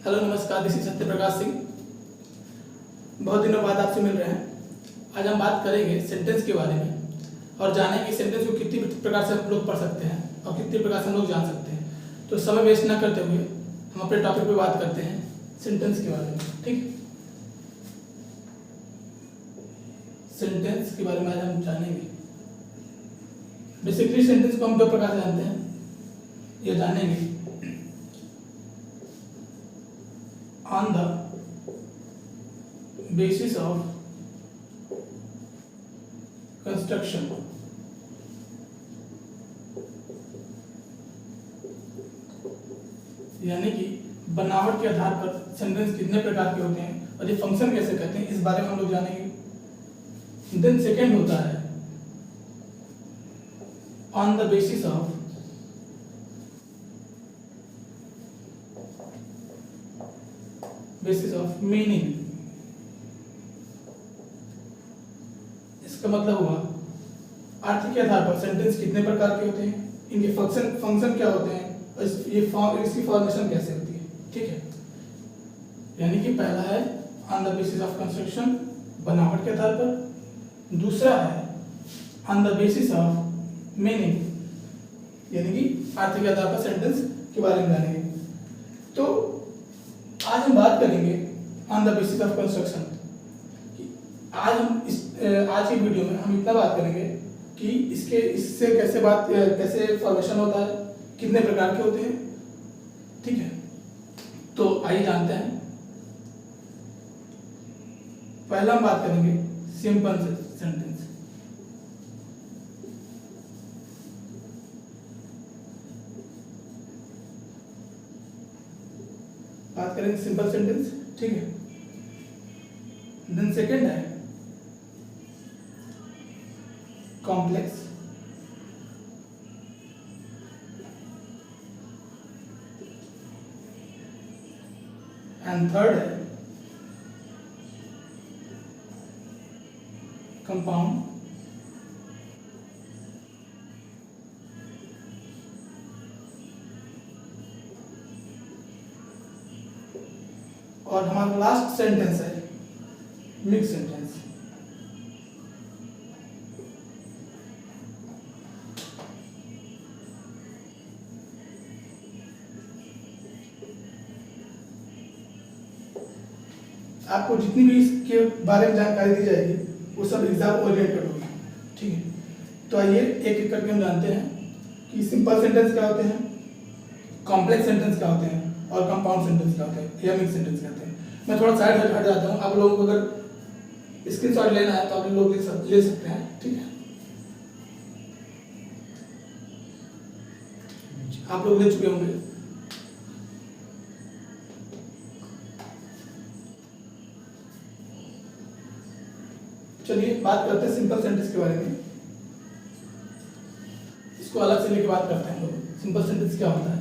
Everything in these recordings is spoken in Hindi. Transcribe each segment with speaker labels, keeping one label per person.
Speaker 1: हेलो नमस्कार, दिस इज सत्य प्रकाश सिंह। बहुत दिनों बाद आपसे मिल रहे हैं। आज हम बात करेंगे सेंटेंस के बारे में और जानेंगे सेंटेंस को कितनी प्रकार से हम लोग पढ़ सकते हैं और कितनी प्रकार से हम लोग जान सकते हैं। तो समय वेस्ट ना करते हुए हम अपने टॉपिक पे बात करते हैं, सेंटेंस के बारे में। ठीक, सेंटेंस के बारे में आज हम जानेंगे। बेसिकली सेंटेंस को हम दो प्रकार से जानते हैं, ये जानेंगे। On the basis of construction, यानी कि बनावट के आधार पर सेंटेंस कितने प्रकार के होते हैं और ये फंक्शन कैसे करते हैं, इस बारे में हम लोग जानेंगे। देन सेकेंड होता है on the basis of meaning. इसका मतलब हुआ अर्थ के आधार पर सेंटेंस कितने प्रकार के होते हैं, इनके फंक्शन क्या होते हैं और इसकी फॉर्मेशन कैसे होती है। ठीक है, यानी कि पहला है on the basis of construction, बनावट के आधार पर। दूसरा है on the basis of meaning, यानी कि अर्थ के आधार पर सेंटेंस के बारे में जानेंगे। तो आज हम बात करेंगे on the basis of construction. आज की वीडियो में हम इतना बात करेंगे कि इससे कैसे फॉर्मेशन होता है, कितने प्रकार के होते हैं। ठीक है, तो आइए जानते हैं। पहला हम बात करेंगे सिंपल सेंटेंस। बात करेंगे सिंपल सेंटेंस। ठीक है, देन सेकेंड है कॉम्प्लेक्स, एंड थर्ड है कंपाउंड, और हमारा लास्ट सेंटेंस है मिक्स सेंटेंस। आपको जितनी भी इसके बारे में जानकारी दी जाएगी वो सब एग्जाम ओरिएंटेड होगी। ठीक है, तो आइए एक एक करके हम जानते हैं कि सिंपल सेंटेंस क्या होते हैं, कॉम्प्लेक्स सेंटेंस क्या होते हैं और कंपाउंड सेंटेंस क्या होते हैं या मिक्स सेंटेंस क्या होते हैं। मैं थोड़ा साइड हट जाता हूँ, आप लोगों को अगर स्क्रीनशॉट लेना है तो आप लोग ले सकते हैं। ठीक है, आप लोग ले चुके होंगे। चलिए बात करते हैं सिंपल सेंटेंस के बारे में। इसको अलग से लेके बात करते हैं हम लोग। सिंपल सेंटेंस क्या होता है।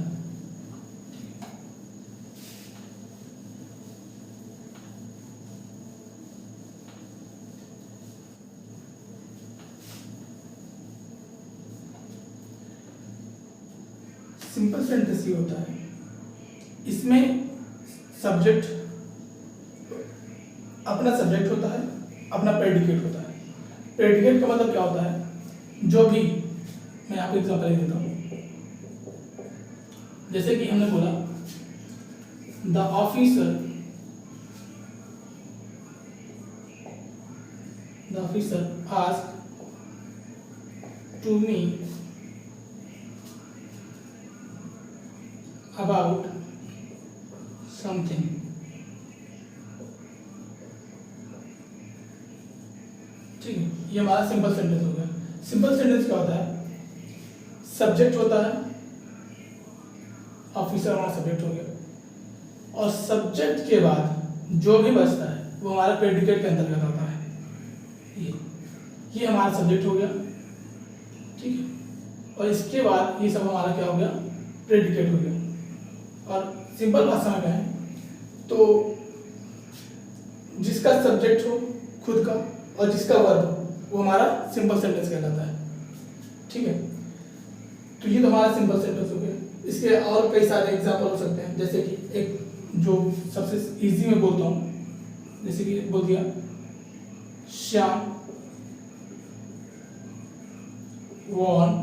Speaker 1: सिंपल सेंटेंस ये होता है, इसमें सब्जेक्ट अपना सब्जेक्ट होता है, अपना प्रेडिकेट होता है। प्रेडिकेट का मतलब क्या होता है, जो भी, मैं आपको एग्जांपल देता हूँ। जैसे कि हमने बोला the officer asked to me about something. ठीक है, ये हमारा सिंपल सेंटेंस हो गया। सिंपल सेंटेंस क्या होता है, सब्जेक्ट होता है, ऑफिसर हमारा सब्जेक्ट हो गया, और सब्जेक्ट के बाद जो भी बचता है वो हमारा प्रेडिकेट के अंतर्गत होता है। ये हमारा सब्जेक्ट हो गया। ठीक है, और इसके बाद ये सब हमारा क्या हो गया, प्रेडिकेट हो गया। और सिंपल भाषा में कहें तो जिसका सब्जेक्ट हो खुद का और जिसका वर्ब वो हमारा सिंपल सेंटेंस कहलाता है। ठीक है, तो ये तो हमारा सिंपल सेंटेंस हो गया। इसके और कई सारे एग्जाम्पल हो सकते हैं, जैसे कि एक जो सबसे इजी में बोलता हूँ, जैसे कि बोल दिया Shyam want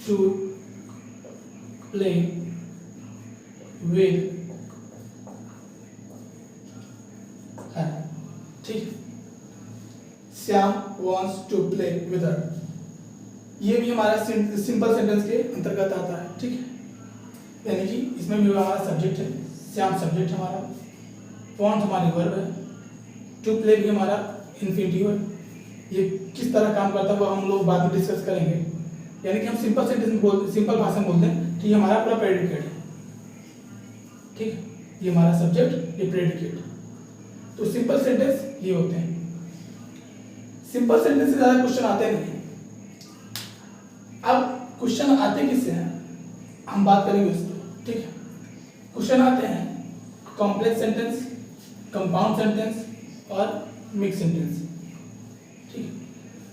Speaker 1: to play with her, ठीक है। Shyam wants to play with her, ये भी हमारा सिंपल सेंटेंस के अंतर्गत आता है, ठीक है। यानी कि इसमें भी हमारा सब्जेक्ट है, श्याम सब्जेक्ट हमारा, want हमारी वर्ब है, to play भी हमारा इन्फिनिटिव है। ये किस तरह काम करता है वो हम लोग बाद में डिस्कस करेंगे। यानी कि हम सिंपल सेंटेंस बोल, सिंपल भाषा में बोलते हैं तो ये हमारा पूरा प्रेडिकेट है, ठीक है। ये हमारा सब्जेक्ट, ये प्रेडिकेट। तो सिंपल सेंटेंस ये होते हैं। सिंपल सेंटेंस से ज्यादा क्वेश्चन आते नहीं। अब क्वेश्चन आते किससे हैं हम बात करेंगे उसको, ठीक है। क्वेश्चन आते हैं कॉम्प्लेक्स सेंटेंस, कंपाउंड सेंटेंस और मिक्स सेंटेंस, ठीक है।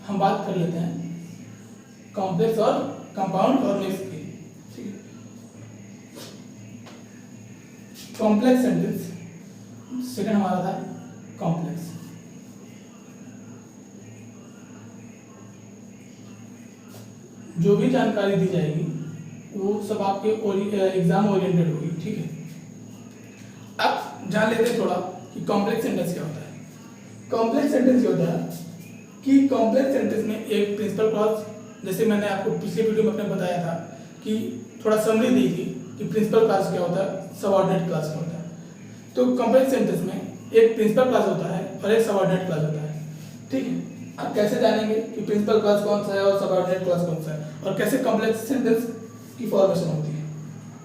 Speaker 1: हम बात कर लेते हैं कॉम्प्लेक्स और कंपाउंड और मिक्स की, ठीक है। कॉम्प्लेक्स सेंटेंस सेकंड हमारा था कॉम्प्लेक्स। जो भी जानकारी दी जाएगी वो सब आपके एग्जाम ओरिएंटेड होगी, ठीक है। अब जान लेते हैं थोड़ा कि कॉम्प्लेक्स सेंटेंस क्या होता है। कॉम्प्लेक्स सेंटेंस ये होता है कि कॉम्प्लेक्स सेंटेंस में एक प्रिंसिपल क्लॉज, जैसे मैंने आपको पिछले वीडियो में अपने बताया था कि थोड़ा समरी दी थी कि प्रिंसिपल क्लॉज क्या होता है, सबऑर्डिनेट क्लॉज क्या होता है। तो कॉम्प्लेक्स सेंटेंस में एक प्रिंसिपल क्लॉज होता है और एक सबऑर्डिनेट क्लॉज होता है, ठीक है। आप कैसे जानेंगे कि प्रिंसिपल क्लॉज कौन सा है और सबऑर्डिनेट क्लॉज कौन सा है, और कैसे कॉम्प्लेक्स सेंटेंस की फॉर्मेशन होती है,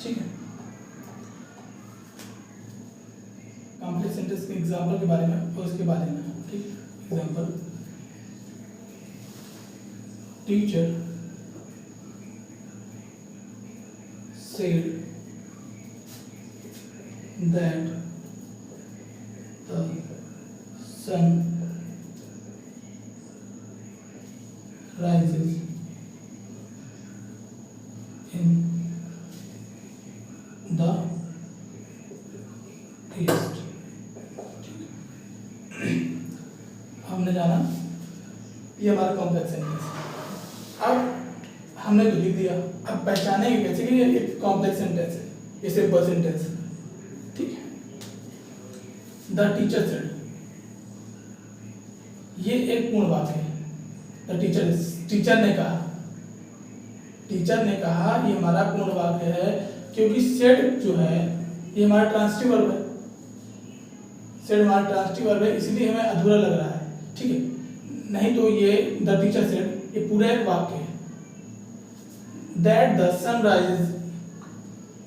Speaker 1: ठीक है। कॉम्प्लेक्स सेंटेंस के एग्जांपल के बारे में और उसके बारे में, ठीक। Example teacher said that the sun rises in the east। हमने जाना ये हमारा कॉम्प्लेक्स सेंटेंस। अब हमने तो लिख दिया, अब पहचानेंगे कैसे कि ये एक कॉम्प्लेक्स सेंटेंस है, ये सिंपल सेंटेंस है, ठीक है। द टीचर सेड, ये एक पूर्ण वाक्य है। द टीचर ने कहा ये हमारा पूर्ण वाक्य है, क्योंकि सेड जो है ये हमारा ट्रांसिटिव वर्ब है। सेड हमारा ट्रांसिटिव वर्ब है, इसलिए हमें अधूरा लग रहा है, ठीक है। नहीं तो ये द टीचर सेड ये पूरा एक वाक्य है। That the sun rises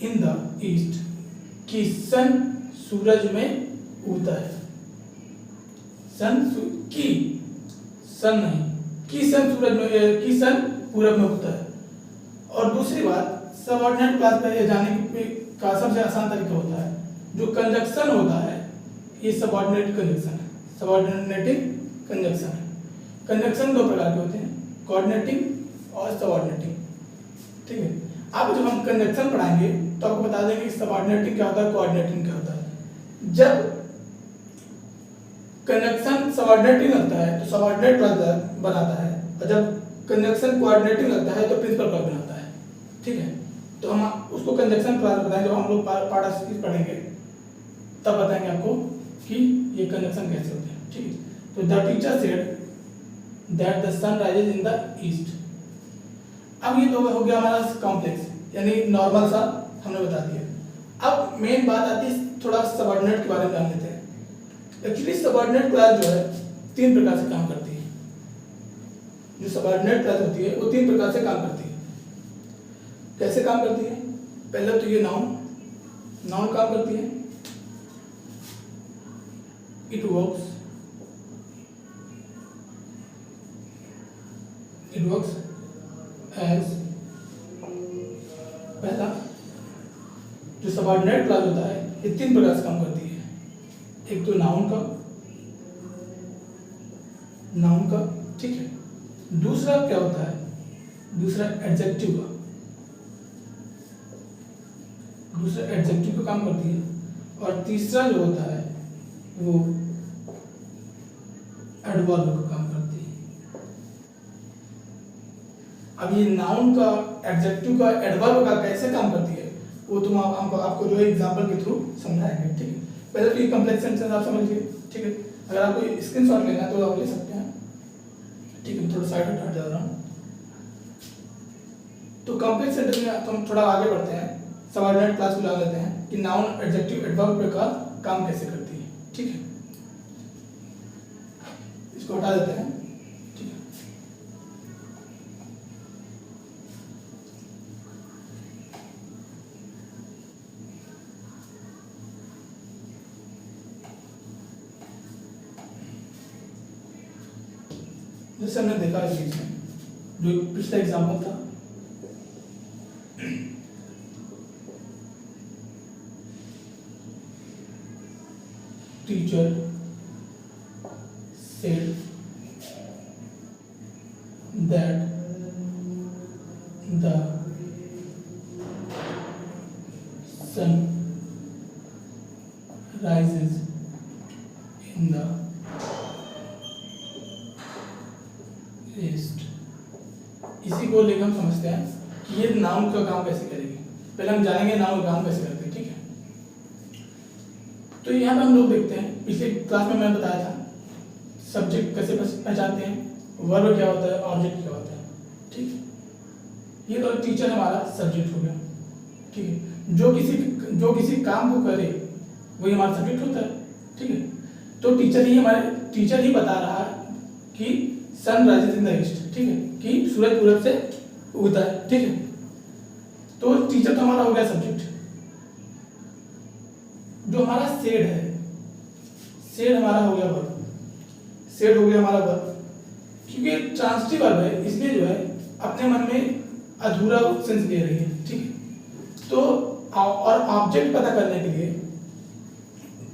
Speaker 1: in the east, कि सन सूरज में उगता है। सन पूरब में उगता है। और दूसरी बात, सबऑर्डिनेट क्लॉज पे जाने का सबसे आसान तरीका होता है, जो कंजक्शन होता है ये सबऑर्डिनेट कंजक्शन है, सबऑर्डिनेटिंग कंजक्शन है। कंजक्शन दो प्रकार के होते हैं, कोऑर्डिनेटिंग और सबऑर्डिनेटिंग, ठीक है। अब जब हम कंजक्शन पढ़ाएंगे तो आपको बता देंगे कि सबऑर्डिनेटिंग क्या होता है, कोऑर्डिनेटिंग क्या होता है। जब कंजक्शन सबऑर्डिनेटिंग लगता है तो सबऑर्डिनेट क्लॉज बनाता है, और जब कंजक्शन कोऑर्डिनेटिंग लगता है तो प्रिंसिपल क्लॉज बनाता है, ठीक है। तो हम उसको कंजक्शन क्लॉज बताएंगे, जब हम लोग पार्ट पढ़ेंगे तब बताएंगे आपको कि ये कंजक्शन कैसे होते हैं, ठीक है। तो the teacher said that the sun rises in the east. अब ये तो हो गया हमारा कॉम्प्लेक्स, यानी नॉर्मल सा हमने बता दिया। अब मेन बात आती है थोड़ा सबऑर्डिनेट के बारे में जान लेते हैं। एक्चुअली सबऑर्डिनेट क्लॉज जो है तीन प्रकार से काम करती है। जो सबऑर्डिनेट क्लॉज होती है वो तीन प्रकार से काम करती है। कैसे काम करती है? पहले तो ये नाउन काम करती है। इट वर्क्स एज, पहला जो सबऑर्डिनेट क्लॉज होता है ये तीन प्रकार से काम करती है। एक तो नाउन का, ठीक है। दूसरा क्या होता है? दूसरा एडजेक्टिव का। दूसरा एडजेक्टिव का काम करती है, और तीसरा जो होता है वो एडवर्ब का काम करती है। अब ये नाउन का, एडजेक्टिव का, एडवर्ब का कैसे काम करती है वो तुम आपको जो है एग्जांपल के थ्रू समझाएंगे, ठीक है। पहले तो ये कॉम्प्लेक्स सेंटेंस आप समझ लीजिए, ठीक है। अगर आपको स्क्रीनशॉट लेना है तो आप ले सकते हैं, ठीक है। थोड़ा साइड हट जा रहा हूँ। तो कॉम्प्लेक्स सेंटेंस में हम थोड़ा आगे बढ़ते हैं, सबऑर्डिनेट क्लास को ला लेते हैं कि नाउन एडजेक्टिव एडवर्ब का काम कैसे करती है, ठीक है। इसको हटा देते हैं, ठीक है। जैसे हमने देखा इस चीज में जो पिछला एग्जाम्पल था, teacher said that the sun rises in the east। इसी को लेकर हम समझते हैं कि ये नाउन का काम कैसे करेगी। पहले हम जानेंगे नाउन का काम कैसे करते हैं, ठीक है। तो यहाँ पे हम लोग देखते हैं, पिछले क्लास में मैंने बताया था सब्जेक्ट कैसे पहचानते हैं, वर्ब क्या होता है, ऑब्जेक्ट क्या होता है, ठीक है। ये तो टीचर हमारा सब्जेक्ट हो गया, ठीक है। जो किसी काम को करे वही हमारा सब्जेक्ट होता है, ठीक है। तो टीचर ही बता रहा है कि sun rises in the east, ठीक है, कि सूरज पूरब से उगता है, ठीक है। तो टीचर तो हमारा हो गया सब्जेक्ट। जो हमारा सेड है, सेड हमारा हो गया वर्ब, सेड हो गया हमारा वर्ब। क्योंकि ट्रांसिटिव वर्ब है इसलिए जो है अपने मन में अधूरा सेंस दे रही है, ठीक है। तो और ऑब्जेक्ट पता करने के लिए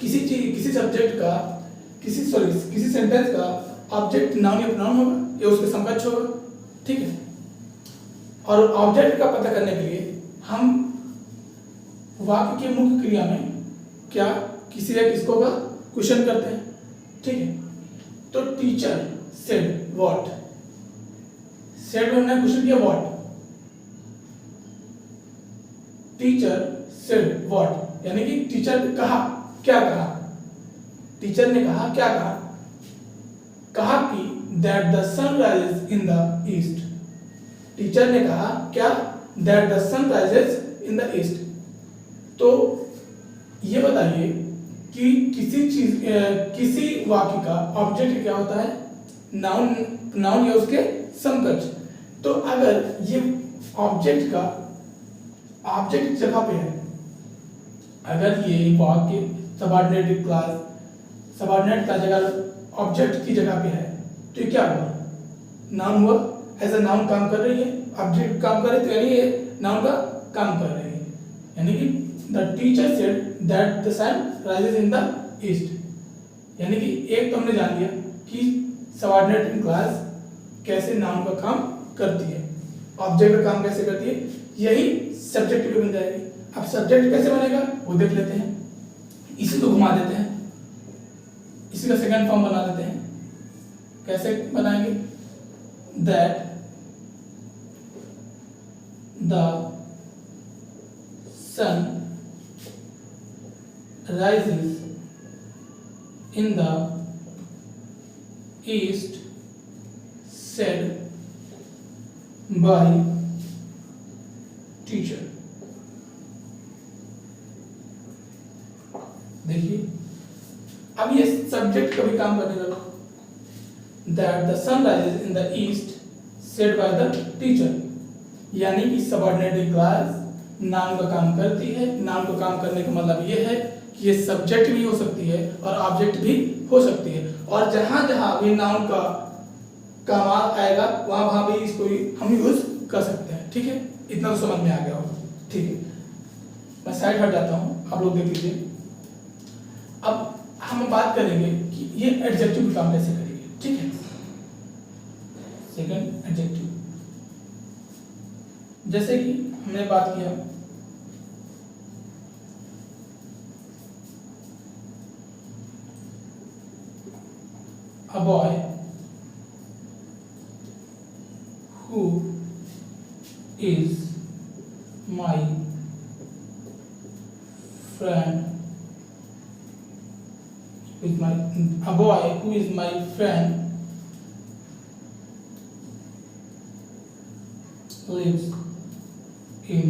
Speaker 1: किसी सब्जेक्ट का, किसी सेंटेंस का ऑब्जेक्ट नाउन या प्रोनाउन होगा या उसके समकक्ष होगा, ठीक है। और ऑब्जेक्ट का पता करने के लिए हम वाक्य के मुख्य क्रिया में क्या किसी या किसको का क्वेश्चन करते हैं, ठीक है। तो टीचर सेड व्हाट, सेड में हमने क्वेश्चन किया व्हाट, टीचर सेड व्हाट यानी कि टीचर कहा, क्या कहा, टीचर ने कहा, क्या कहा, कहा कि that the sun rises in the east. Teacher ने कहा क्या, that the sun rises in the east. तो ये बताइए कि किसी वाक्य का ऑब्जेक्ट क्या होता है, नाउन या उसके समकक्ष। तो अगर ये ऑब्जेक्ट जगह पे है, अगर ये वाक्य सबऑर्डिनेट क्लास जगह ऑब्जेक्ट की जगह पे है तो ये क्या हुआ, नाउन हुआ। एज अ नाउन काम कर रही है, ऑब्जेक्ट काम कर रही है, तो यानी ये नाउन का काम कर रही है। यानी कि the teacher said that the sun rises in the east. यानी कि एक तो हमने जान लिया कि सबऑर्डिनेट क्लास कैसे नाउन का काम करती है, ऑब्जेक्ट का काम कैसे करती है, यही सब्जेक्ट भी बन जाएगी। अब सब्जेक्ट कैसे बनेगा वो देख लेते हैं। इसी को घुमा देते हैं, इसी का सेकंड फॉर्म बना देते हैं। कैसे बनाएंगे, that the sun rises in the east said by teacher। देखिए अब ये सब्जेक्ट कभी काम करने लगा, that the sun rises in the east said by the teacher. यानी कि सबऑर्डिनेट क्लास नाउन का काम करती है। नाउन का काम करने का मतलब ये है कि ये सब्जेक्ट भी हो सकती है और ऑब्जेक्ट भी हो सकती है, और जहां जहां भी नाउन का काम आएगा वहां भी इसको हम यूज कर सकते हैं, ठीक है। इतना तो समझ में आ गया होगा, ठीक है। मैं साइड हट जाता हूं, आप लोग देख लीजिए। अब हम बात करेंगे कि ये एडजेक्टिव काम कैसे करेगी, ठीक है। सेकंड एडजेक्टिव, जैसे कि हमने बात किया a boy who is my friend with my a boy who is my friend lives in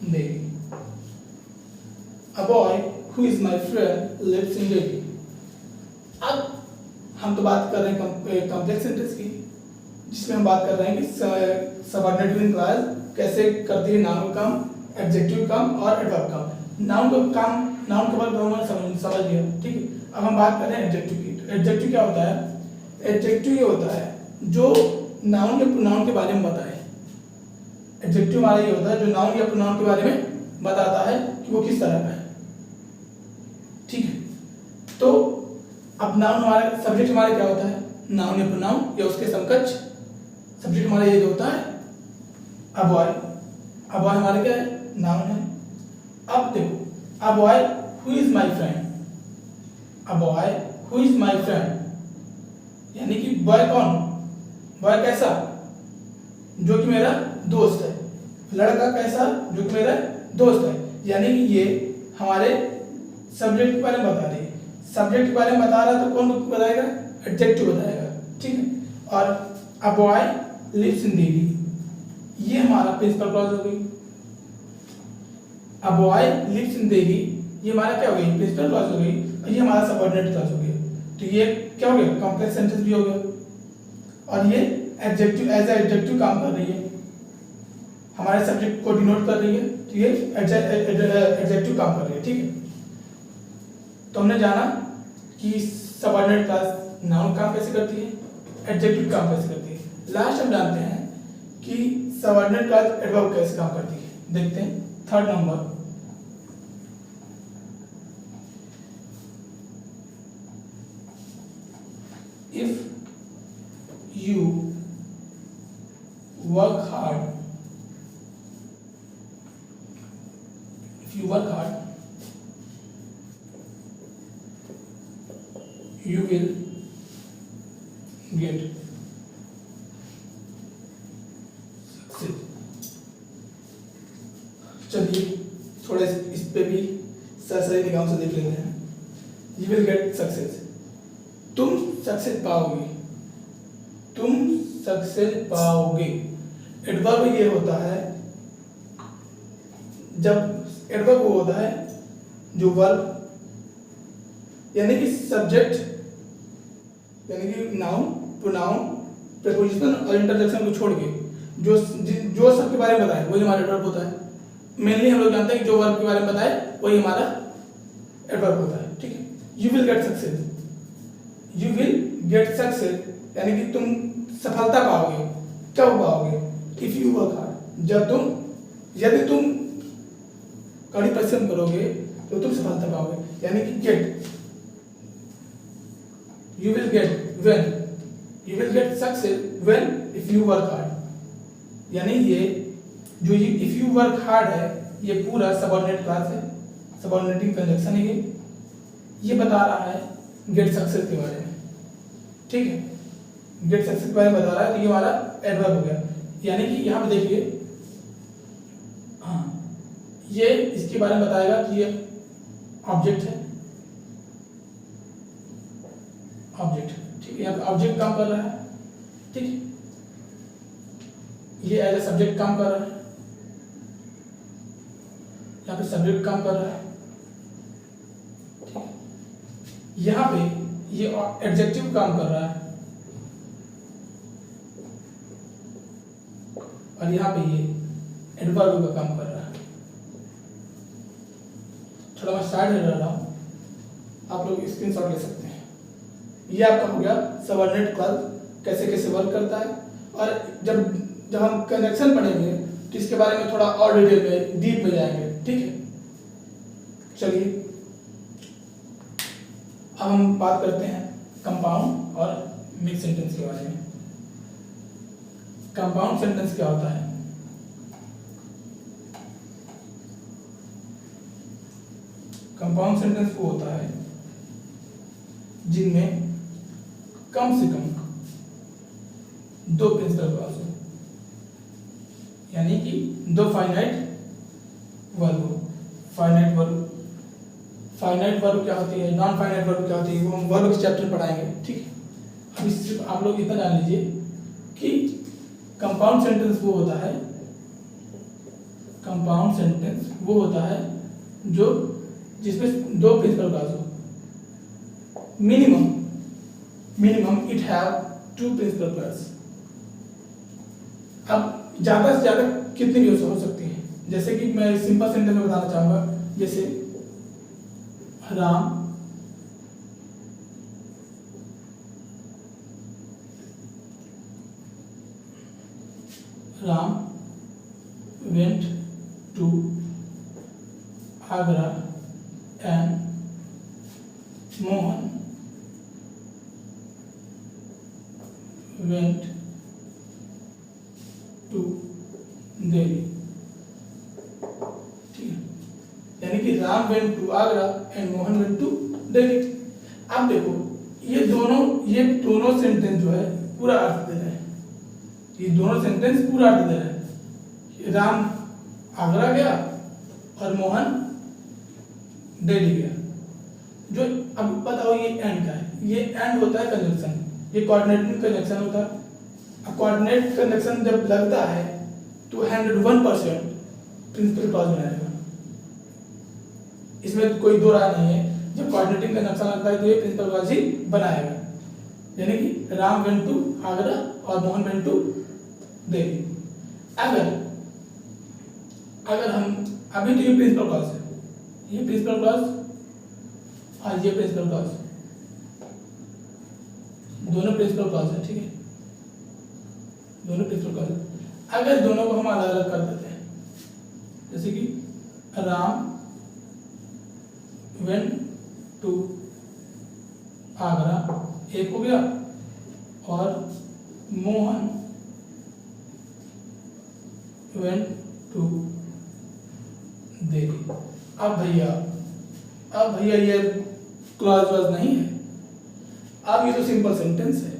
Speaker 1: Delhi. A boy who is my friend lives in Delhi. अब हम तो बात कर रहे हैं कॉम्प्लेक्स सेंटेंस की, जिसमें हम बात कर रहे हैं कि सबऑर्डिनेट क्लास कैसे करती है नाउन का काम, एडजेक्टिव काम और एडवर्ब काम। नाउन का काम, नाउन के बाद हमने समझ लिया, ठीक है। अब हम बात कर रहे हैं एडजेक्टिव की। एडजेक्टिव क्या होता है? एडजेक्टिव ये होता है जो नाउन या प्रोनाउन के बारे में बताए। एडजेक्टिव हमारा ये होता है जो नाउन या प्रोनाउन के बारे में बताता है कि वो किस तरह का है, ठीक है। तो अब नाउन हमारा, सब्जेक्ट हमारा क्या होता है? नाउन या प्रोनाउन या उसके समकक्ष। सब्जेक्ट हमारा ये होता है अ बॉय। अ बॉय हमारा क्या है? नाउन है। अब देखो, a boy who is my friend, a boy who is my friend, यानी कि बॉय कौन? बॉय कैसा? जो कि मेरा दोस्त है। लड़का कैसा? जो कि मेरा दोस्त है। यानी कि ये हमारे सब्जेक्ट के बारे में बता रही है। सब्जेक्ट के बारे में बता रहा है तो कौन बताएगा? एडजेक्टिव बताएगा, ठीक है। और a boy lives in Delhi, ये हमारा प्रिंसिपल क्लॉज हो गई। A boy lives in Delhi, ये हमारा क्या हो गई? प्रिंसिपल क्लॉज हो गई। और ये हमारा सबऑर्डिनेट क्लॉज हो गया। तो ये क्या हो गया? कॉम्प्लेक्स सेंटेंस भी हो गया। और ये एडजेक्टिव, एज एडजेक्टिव काम कर रही है, हमारे सब्जेक्ट को डिनोट कर रही है। तो ये एडजेक्टिव काम कर रही है, ठीक है। तो हमने जाना कि सबऑर्डिनेट क्लास नाउन काम कैसे करती है, एडजेक्टिव काम कैसे करती है। लास्ट हम जानते हैं कि सबऑर्डिनेट क्लास एडवर्ब कैसे काम करती है। देखते हैं third number, if you work hard, if you work hard you will get success। चलिए थोड़े इस पे भी सरसरी निगाहों से देख लेते हैं। You will get success, तुम सक्सेस पाओगे, तुम सक्सेस पाओगे। एडवर्ब ये होता है, जब एडवर्ब वो होता है जो वर्ब यानी कि सब्जेक्ट यानी कि नाउन, प्रोनाउन, प्रीपोजिशन और इंटरजेक्शन को छोड़ के जो सब के बारे में बताए वही हमारा एडवर्ब होता है। मेनली हम लोग जानते हैं कि जो वर्ब के बारे में बताए वही हमारा एडवर्ब होता है, ठीक है। You will get success, you will get success यानी कि तुम सफलता पाओगे। कब पाओगे? इफ यू वर्क हार्ड, जब तुम, यदि तुम कड़ी परिश्रम करोगे तो तुम सफलता पाओगे। यानी कि get, you will get when, you will get success when if you work hard. यानी ये जो इफ यू वर्क हार्ड है ये पूरा सबऑर्डिनेट क्लास है, सबऑर्डिनेटिंग कंजंक्शन है। ये बता रहा है गेट सक्सेस के बारे में, ठीक है। गेट सक्सेस के बारे में बता रहा है तो ये हमारा एडवर्ब हो गया। यानी कि यहाँ पे देखिए, हाँ, ये इसके बारे में बताएगा कि ये ऑब्जेक्ट है, ऑब्जेक्ट, ठीक है। यहाँ पे ऑब्जेक्ट काम कर रहा है, ठीक है। ये एज ए सब्जेक्ट काम कर रहा है, यहाँ पे सब्जेक्ट काम कर रहा है, ठीक है। यहाँ पे ये एडजेक्टिव काम कर रहा है और यहाँ पे ये एडवर्ब का काम कर रहा है। थोड़ा मैं साइड में रह रहा हूँ, आप लोग स्क्रीनशॉट ले सकते हैं। ये आपका हो गया सबऑर्डिनेट क्लॉज कैसे कैसे वर्क करता है। और जब हम कनेक्शन पढ़ेंगे तो इसके बारे में थोड़ा और डिटेल में, डीप में जाएंगे, ठीक है। चलिए अब हम बात करते हैं कंपाउंड और मिक्स सेंटेंस के बारे में। कंपाउंड सेंटेंस क्या होता है? कंपाउंड सेंटेंस वो होता है जिनमें कम से कम 2 प्रिंसिपल क्लॉज हो, यानी कि 2 फाइनाइट वर्ब हो। फाइनाइट वर्ब क्या होती है, नॉन फाइनाइट वर्ब क्या होती है, वो हम वर्ब के चैप्टर पढ़ाएंगे, ठीक है। अभी सिर्फ आप लोग इतना जान लीजिए कि कंपाउंड सेंटेंस वो होता है, कंपाउंड सेंटेंस वो होता है जो जिसमें 2 प्रिंसिपल क्लॉज हो। Minimum it have 2 principal clause. अब ज्यादा से ज्यादा कितनी भी हो सकती है, जैसे कि मैं सिंपल सेंटेंस में बताना चाहूंगा, जैसे Ram went to Agra and Mohan went to Delhi, ठीक है। यानी कि Ram went to Agra and Mohan went to Delhi. अब देखो ये दोनों सेंटेंस जो है पूरा अर्थ दे रहे हैं, ये दोनों सेंटेंस पूरा अर्थ दे रहे हैं। राम आगरा गया और मोहन दिल्ली गया। जो अब बताओ ये एंड क्या है, ये एंड होता है कंजंक्शन, ये कोऑर्डिनेटिंग कंजंक्शन होता है। कोऑर्डिनेट कंजंक्शन जब लगता है तो 101% प्रिंसिपल क्लॉज बनाएगा, इसमें कोई दो राय नहीं है। जब कोऑर्डिनेटिंग कंजंक्शन लगता है तो ये प्रिंसिपल क्लॉज ही बनाएगा, यानी कि राम वेंट टू आगरा और मोहन वेंट टू दिल्ली। अगर हम अभी तो ये प्रिंसिपल क्लॉज है, ये प्रिंसिपल क्लॉज और ये प्रिंसिपल क्लॉज, दोनों प्रिंसिपल क्लॉज है, ठीक है, दोनों प्रिंसिपल क्लॉज है। अगर दोनों को हम अलग अलग कर देते हैं, जैसे कि राम वेंट टू आगरा एक हो गया और मोहन वेंट टू दिल्ली। अब भैया ये क्लॉज वर्ड नहीं है, अब ये तो सिंपल सेंटेंस है।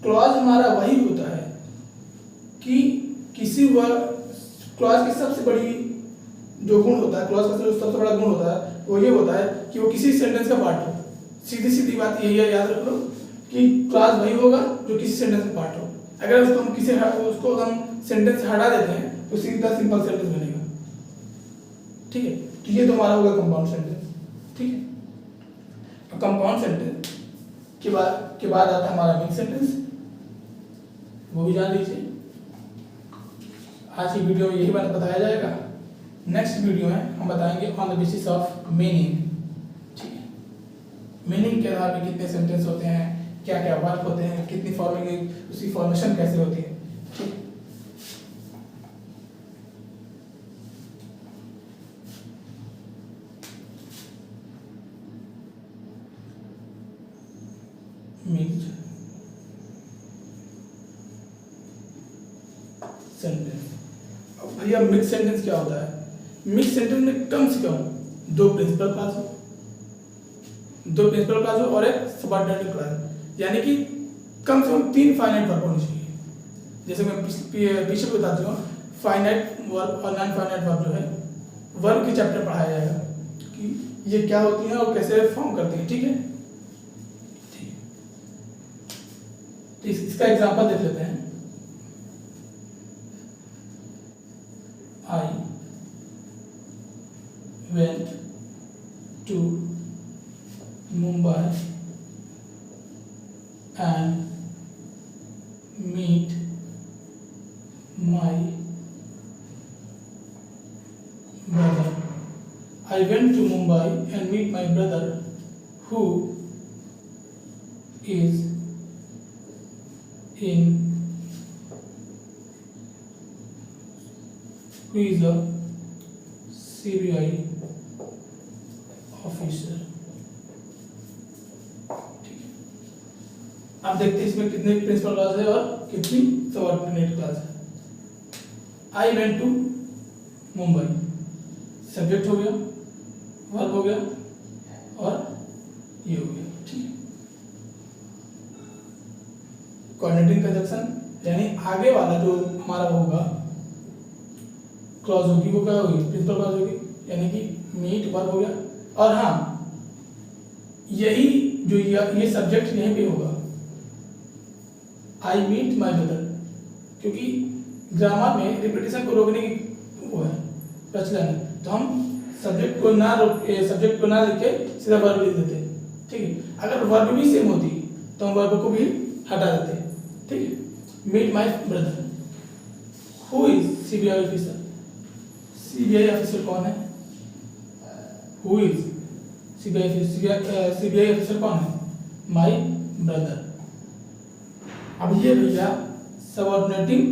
Speaker 1: क्लॉज हमारा वही होता है कि किसी क्लॉज की सबसे बड़ी जो गुण होता है, क्लॉज का सबसे बड़ा गुण होता है वो ये होता है कि वो किसी सेंटेंस का पार्ट हो। सीधी बात यही है, याद रख लो कि क्लॉज वही होगा जो किसी सेंटेंस का पार्ट हो। अगर उसको हम सेंटेंस से हटा देते हैं तो सीधा सिंपल सेंटेंस बनेगा, ठीक है। तो ये तो हमारा होगा कंपाउंड सेंटेंस, ठीक है। अब कंपाउंड सेंटेंस के बाद आता है हमारा मिक्स सेंटेंस, वो भी जान लीजिए। आज की वीडियो में यही बात बताया जाएगा। नेक्स्ट वीडियो में हम बताएंगे on the basis of meaning, ठीक है। मीनिंग के आधार पर कितने सेंटेंस होते हैं, क्या क्या वर्क होते हैं, कितनी फॉर्मिंग, उसकी फॉर्मेशन कैसे होती है, ठीक है। Mixed sentence. अब भैया मिक्स सेंटेंस क्या होता है? मिक्स सेंटेंस में कम से कम 2 प्रिंसिपल क्लॉज हो, 2 प्रिंसिपल क्लॉज हो और एक सबऑर्डिनेट क्लॉज, यानी कि कम से कम 3 फाइनाइट वर्ब होनी चाहिए। जैसे मैं पीछे बताती हूँ, फाइनाइट वर्ब और नॉन फाइनाइट वर्ब जो है वर्ब के चैप्टर पढ़ाया जाएगा कि ये क्या होती है और कैसे फॉर्म करती है, ठीक है। इसका एग्जांपल देख लेते हैं। I went to Mumbai and meet my brother. I went to Mumbai and meet my brother who is a CBI officer, ठीक है। अब देखते हैं इसमें कितने प्रिंसिपल क्लॉज है और कितनी सबऑर्डिनेट क्लॉज है। I went to Mumbai, subject हो गया, वर्ब हो गया और कोऑर्डिनेटिंग कंजक्शन, यानी आगे वाला जो हमारा होगा क्लॉज होगी वो क्या होगी, प्रिंसिपल क्लॉज होगी, यानी कि मीट वर्ब हो गया। और हाँ, यही जो ये सब्जेक्ट यहीं पे होगा, आई मीट माई ब्रदर, क्योंकि ग्रामर में रिपीटेशन को रोकने की वो है प्रचलन है, तो हम सब्जेक्ट को ना लिख के सीधा वर्ब लिख देते हैं, ठीक है। अगर वर्ब भी सेम होती तो हम वर्ब को भी हटा देते, ठीक है। Meet my brother, who is CBI officer, CBI officer कौन है, हु इज सीबीआई ऑफिसर कौन है, माई ब्रदर। अब ये भैया सबऑर्डिनेटिंग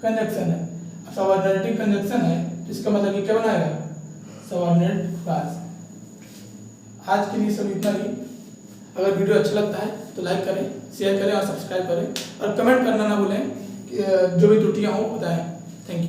Speaker 1: कंजक्शन है। अब सबऑर्डिनेटिंग कंजक्शन है तो इसका मतलब ये क्या बनाएगा, सबऑर्डिनेट क्लॉज। आज के लिए सब इतना ही। अगर वीडियो अच्छा लगता है तो लाइक करें, शेयर करें और सब्सक्राइब करें, और कमेंट करना ना भूलें, जो भी त्रुटियां हो बताएं। Thank you.